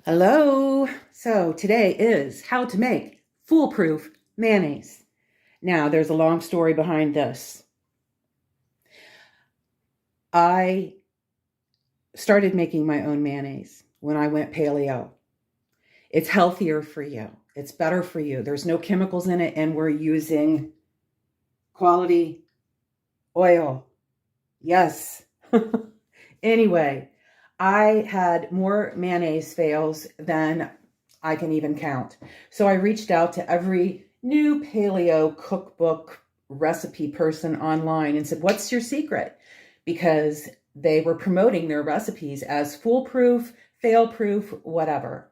Hello. So today is how to make foolproof mayonnaise. Now, there's a long story behind this. I started making my own mayonnaise when I went paleo. It's healthier for you. It's better for you. There's no chemicals in it, and we're using quality oil. Yes. Anyway, I had more mayonnaise fails than I can even count. So I reached out to every new paleo cookbook recipe person online and said, "What's your secret?" Because they were promoting their recipes as foolproof, fail-proof, whatever.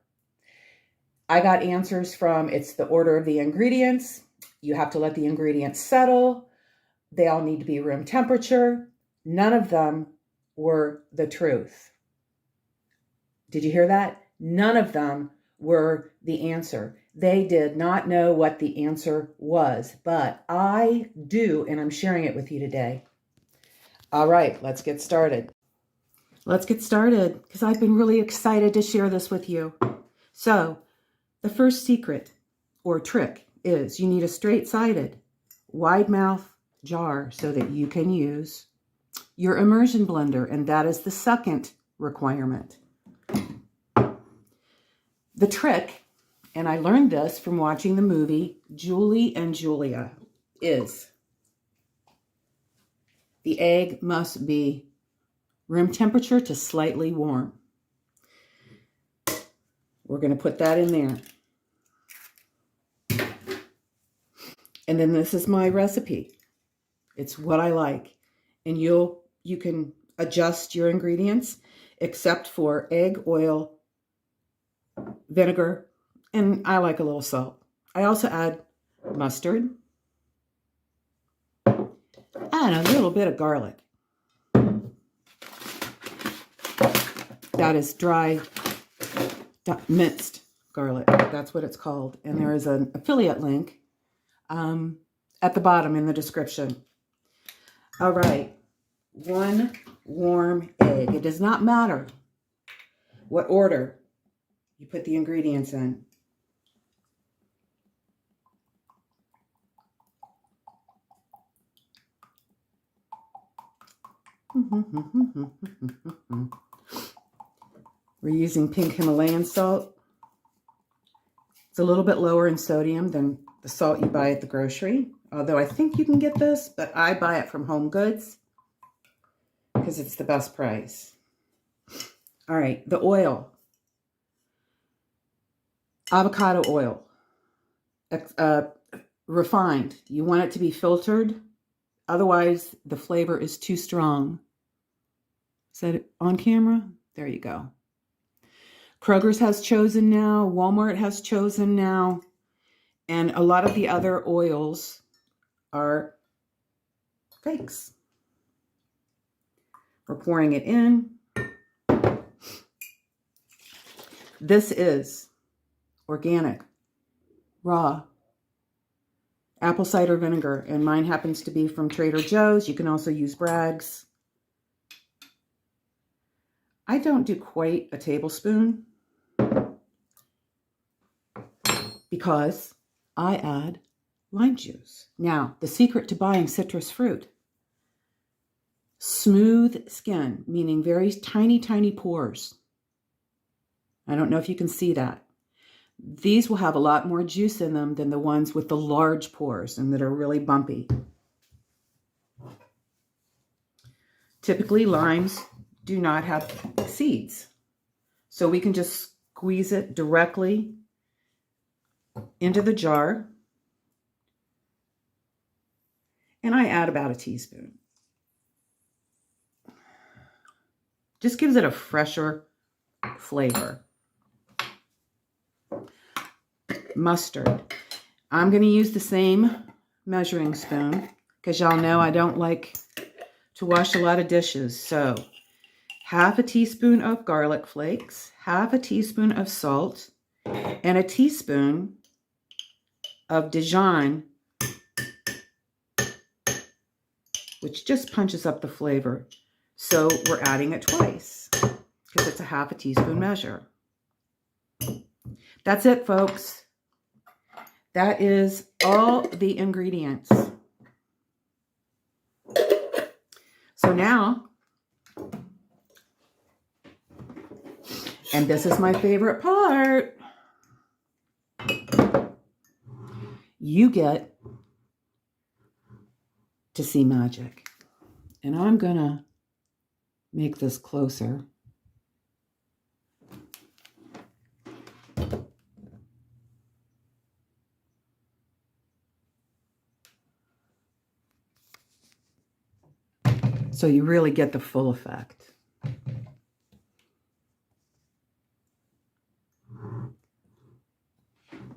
I got answers from it's the order of the ingredients. You have to let the ingredients settle. They all need to be room temperature. None of them were the truth. Did you hear that? None of them were the answer. They did not know what the answer was, but I do, and I'm sharing it with you today. All right, let's get started. Let's get started because I've been really excited to share this with you. So, the first secret or trick is you need a straight-sided, wide mouth jar so that you can use your immersion blender, and that is the second requirement. The trick, and I learned this from watching the movie Julie and Julia, is the egg must be room temperature to slightly warm. We're going to put that in there. And then this is my recipe. It's what I like. And you can adjust your ingredients except for egg, oil, vinegar, and I like a little salt. I also add mustard and a little bit of garlic. That is dry, minced garlic. That's what it's called. And there is an affiliate link at the bottom in the description. All right. 1 warm egg. It does not matter what order you put the ingredients in. We're using pink Himalayan salt. It's a little bit lower in sodium than the salt you buy at the grocery. Although I think you can get this, but I buy it from Home Goods because it's the best price. All right, the oil. Avocado oil. Refined. You want it to be filtered. Otherwise, the flavor is too strong. Is that on camera? There you go. Kroger's has chosen now. Walmart has chosen now. And a lot of the other oils are fakes. We're pouring it in. This is organic, raw apple cider vinegar, and mine happens to be from Trader Joe's. You can also use Bragg's. I don't do quite a tablespoon because I add lime juice. Now, the secret to buying citrus fruit: smooth skin, meaning very tiny, tiny pores. I don't know if you can see that. These will have a lot more juice in them than the ones with the large pores and that are really bumpy. Typically, limes do not have seeds. So we can just squeeze it directly into the jar. And I add about a teaspoon. Just gives it a fresher flavor. Mustard. I'm going to use the same measuring spoon because y'all know I don't like to wash a lot of dishes. So half a teaspoon of garlic flakes, half a teaspoon of salt, and a teaspoon of Dijon, which just punches up the flavor. So we're adding it twice because it's a half a teaspoon measure. That's it, folks. That is all the ingredients. So now, and this is my favorite part, you get to see magic. And I'm gonna make this closer. So you really get the full effect.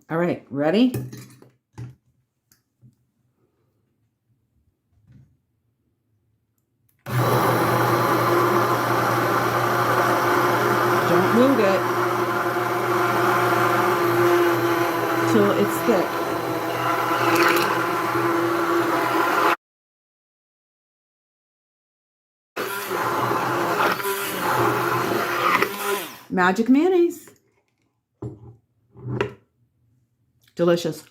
All right, ready? Don't move it till it's thick. Magic mayonnaise. Delicious.